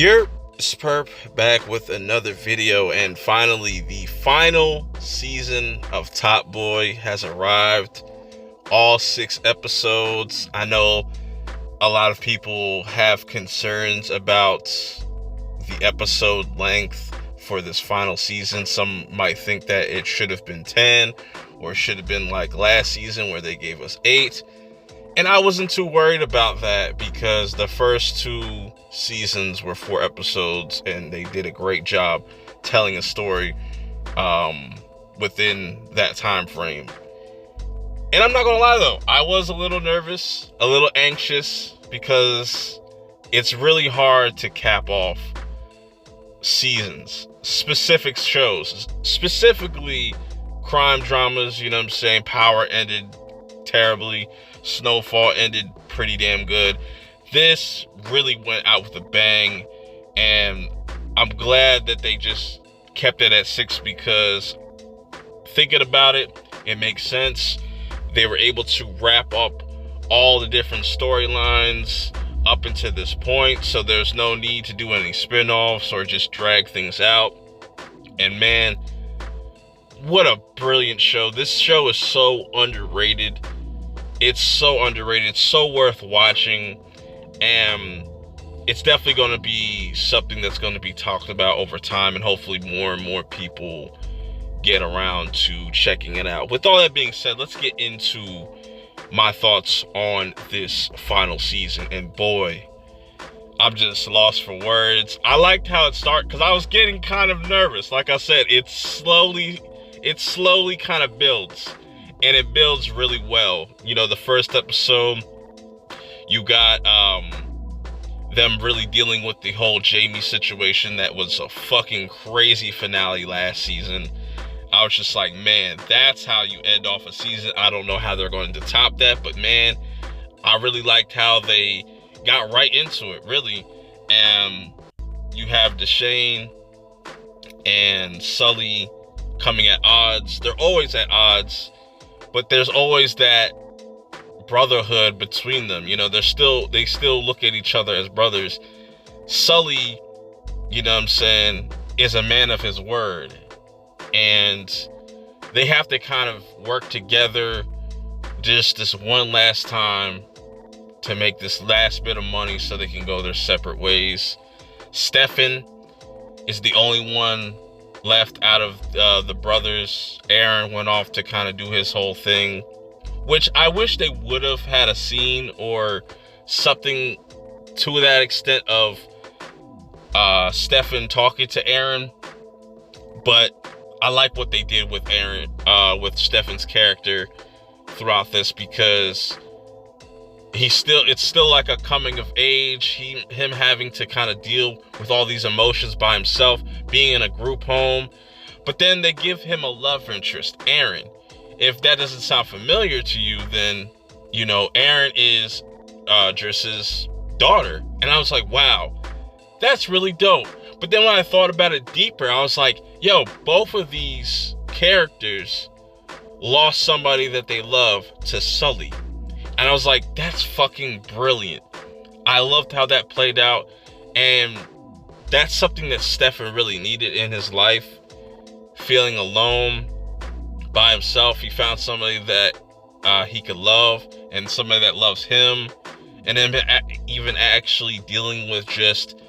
You're Sperp back with another video, and finally, the final season of Top Boy has arrived. All 6 episodes. I know a lot of people have concerns about the episode length for this final season. Some might think that it should have been 10, or it should have been like last season where they gave us 8. And I wasn't too worried about that because the first 2 seasons were 4 episodes and they did a great job telling a story within that time frame. And I'm not gonna lie though, I was a little nervous, a little anxious, because it's really hard to cap off seasons, specific shows, specifically crime dramas. You know what I'm saying? Power ended terribly. Snowfall ended pretty damn good. This really went out with a bang, and I'm glad that they just kept it at 6 because thinking about it, it makes sense. They were able to wrap up all the different storylines up until this point, so there's no need to do any spin-offs or just drag things out. And man, what a brilliant show. This show is so underrated. It's so underrated. It's so worth watching. And it's definitely going to be something that's going to be talked about over time. And hopefully more and more people get around to checking it out. With all that being said, let's get into my thoughts on this final season. And boy, I'm just lost for words. I liked how it started because I was getting kind of nervous. Like I said, it slowly kind of builds. And it builds really well. You know, the first episode, you got them really dealing with the whole Jamie situation. That was a fucking crazy finale last season. I was just like, man, that's how you end off a season. I don't know how they're going to top that, but man, I really liked how they got right into it, really. And you have Deshane and Sully coming at odds. They're always at odds. But there's always that brotherhood between them. You know, they still look at each other as brothers. Sully, you know what I'm saying, is a man of his word. And they have to kind of work together just this one last time to make this last bit of money so they can go their separate ways. Stefan is the only one left out of the brothers. Aaron went off to kind of do his whole thing, which I wish they would have had a scene or something to that extent of Stefan talking to Aaron. But I like what they did with Aaron, with Stefan's character throughout this, because it's still like a coming of age. Him having to kind of deal with all these emotions by himself, being in a group home. But then they give him a love interest, Aaron. If that doesn't sound familiar to you, then, you know, Aaron is Driss's daughter. And I was like, wow, that's really dope. But then when I thought about it deeper, I was like, yo, both of these characters lost somebody that they love to Sully. And I was like, that's fucking brilliant. I loved how that played out. And that's something that Stefan really needed in his life. Feeling alone by himself. He found somebody that he could love, and somebody that loves him. And then even actually dealing with just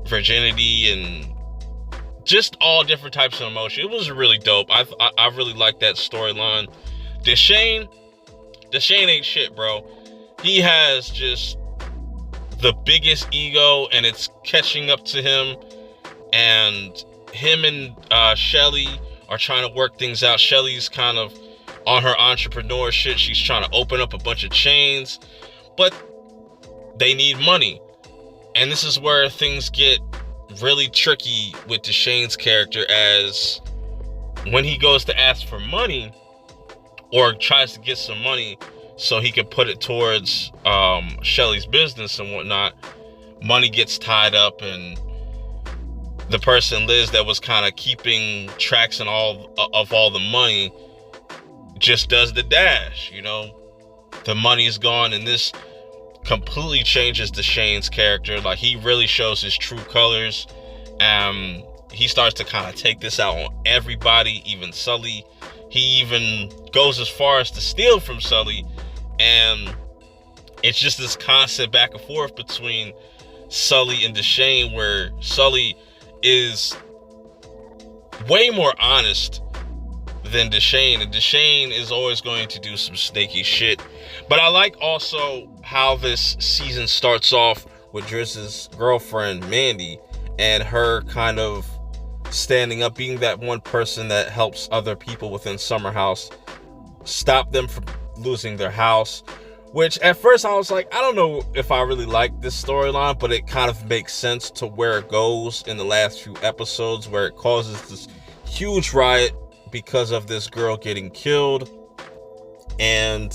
virginity and just all different types of emotion. It was really dope. I really liked that storyline. Deshane ain't shit, bro. He has just the biggest ego, and it's catching up to him. And him and Shelly are trying to work things out. Shelly's kind of on her entrepreneur shit. She's trying to open up a bunch of chains, but they need money. And this is where things get really tricky with Deshane's character, as when he goes to ask for money or tries to get some money so he can put it towards Shelly's business and whatnot, money gets tied up, and the person, Liz, that was kind of keeping tracks and all the money, just does the dash. You know, the money is gone, and this completely changes Deshane's character. Like, he really shows his true colors. He starts to kind of take this out on everybody, even Sully. He even goes as far as to steal from Sully. And it's just this constant back and forth between Sully and Deshane, where Sully is way more honest than Deshane, and Deshane is always going to do some snaky shit. But I like also how this season starts off with Drizz's girlfriend Mandy, and her kind of standing up, being that one person that helps other people within Summer House stop them from losing their house. Which at first I was like, I don't know if I really like this storyline, but it kind of makes sense to where it goes in the last few episodes, where it causes this huge riot because of this girl getting killed. And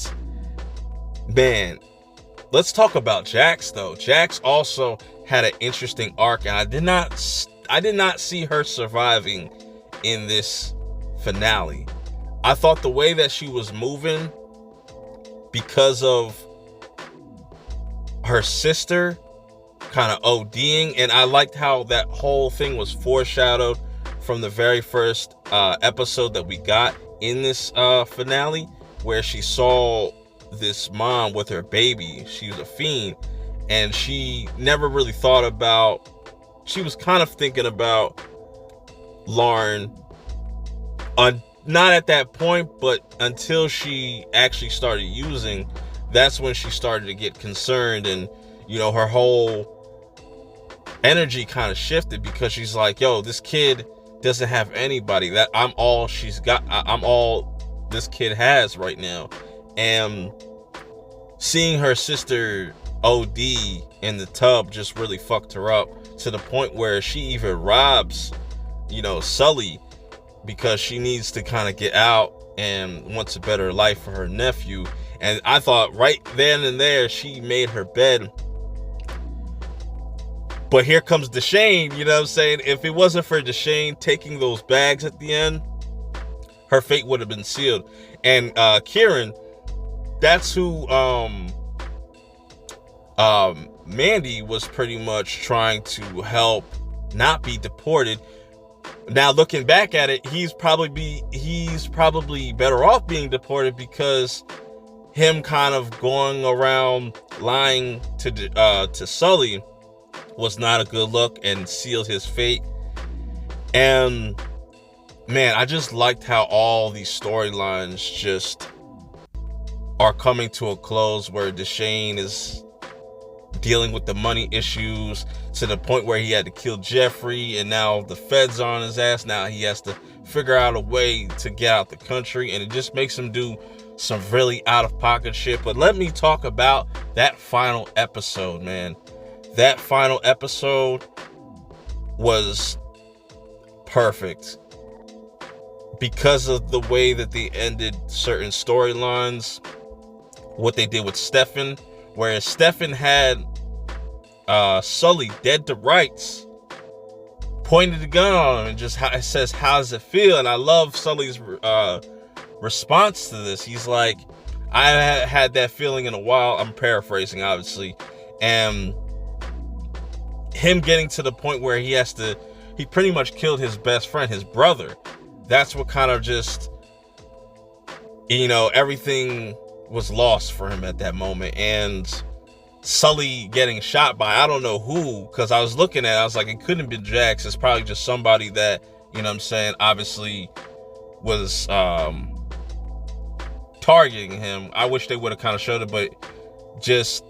man, let's talk about Jax though. Jax also had an interesting arc, and I did not see her surviving in this finale. I thought the way that she was moving, because of her sister kind of ODing, and I liked how that whole thing was foreshadowed from the very first episode that we got in this finale, where she saw this mom with her baby. She was a fiend, and she never really thought about, she was kind of thinking about Lauren not at that point, but until she actually started using, that's when she started to get concerned, and you know, her whole energy kind of shifted, because she's like, yo, this kid doesn't have anybody. That I'm all she's got. I'm all this kid has right now. And seeing her sister OD in the tub just really fucked her up, to the point where she even robs, you know, Sully, because she needs to kind of get out and wants a better life for her nephew. And I thought right then and there she made her bed. But here comes Deshane, you know what I'm saying? If it wasn't for Deshane taking those bags at the end, her fate would have been sealed. And Kieran, that's who Mandy was pretty much trying to help not be deported. Now looking back at it, he's probably better off being deported, because him kind of going around lying to Sully was not a good look and sealed his fate. And man, I just liked how all these storylines just are coming to a close, where Deshane is dealing with the money issues to the point where he had to kill Jeffrey, and now the feds are on his ass. Now he has to figure out a way to get out the country, and it just makes him do some really out-of-pocket shit. But let me talk about that final episode, man. That final episode was perfect because of the way that they ended certain storylines. What they did with Stefan, whereas Stefan had Sully dead to rights, pointed the gun on him, and just it says, how does it feel? And I love Sully's response to this. He's like, I haven't had that feeling in a while. I'm paraphrasing, obviously. And him getting to the point where he pretty much killed his best friend, his brother. That's what kind of just, you know, everything was lost for him at that moment. And Sully getting shot by, I don't know who, because I was looking at it, I was like, it couldn't have been Jax. It's probably just somebody that, you know what I'm saying, obviously was targeting him. I wish they would have kind of showed it, but just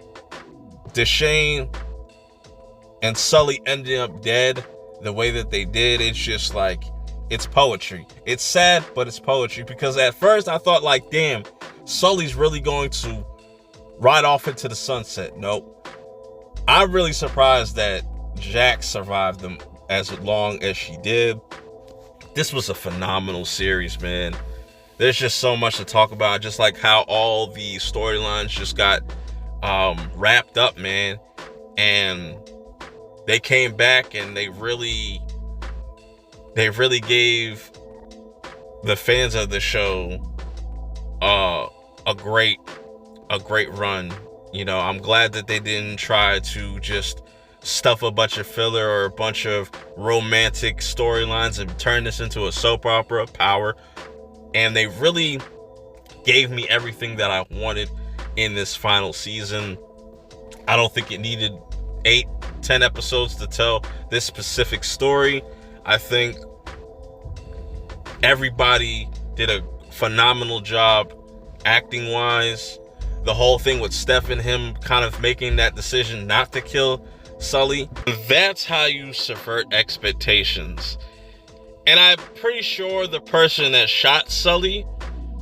Deshane and Sully ending up dead the way that they did, it's just like, it's poetry. It's sad, but it's poetry, because at first I thought like, damn, Sully's really going to ride off into the sunset. Nope. I'm really surprised that Jax survived them as long as she did. This was a phenomenal series, man. There's just so much to talk about. Just like how all the storylines just got wrapped up, man. And they came back and they really gave the fans of the show a great run You know, I'm glad that they didn't try to just stuff a bunch of filler or a bunch of romantic storylines and turn this into a soap opera, Power. And they really gave me everything that I wanted in this final season. I don't think it needed 8-10 episodes to tell this specific story. I think everybody did a phenomenal job acting wise. The whole thing with Steph and him kind of making that decision not to kill Sully. That's how you subvert expectations. And I'm pretty sure the person that shot Sully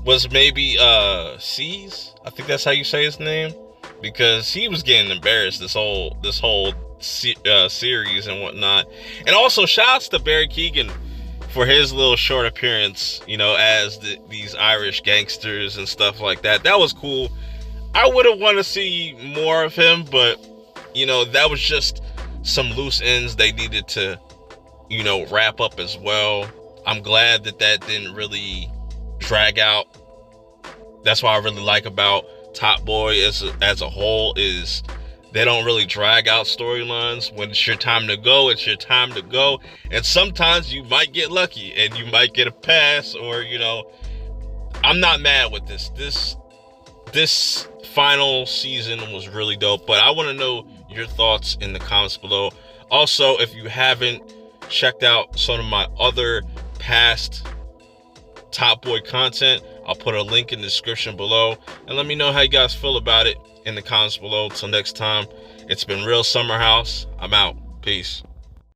was maybe C's. I think that's how you say his name, because he was getting embarrassed this whole series and whatnot. And also shouts to Barry Keoghan for his little short appearance, you know, as these Irish gangsters and stuff like that. That was cool. I would have wanted to see more of him, but, you know, that was just some loose ends they needed to, you know, wrap up as well. I'm glad that didn't really drag out. That's what I really like about Top Boy as a whole, is they don't really drag out storylines. When it's your time to go, it's your time to go. And sometimes you might get lucky and you might get a pass, or, you know, I'm not mad with this. This final season was really dope, but I want to know your thoughts in the comments below. Also, if you haven't checked out some of my other past Top Boy content, I'll put a link in the description below, and let me know how you guys feel about it in the comments below. Till next time, it's been Real Summer House. I'm out. Peace.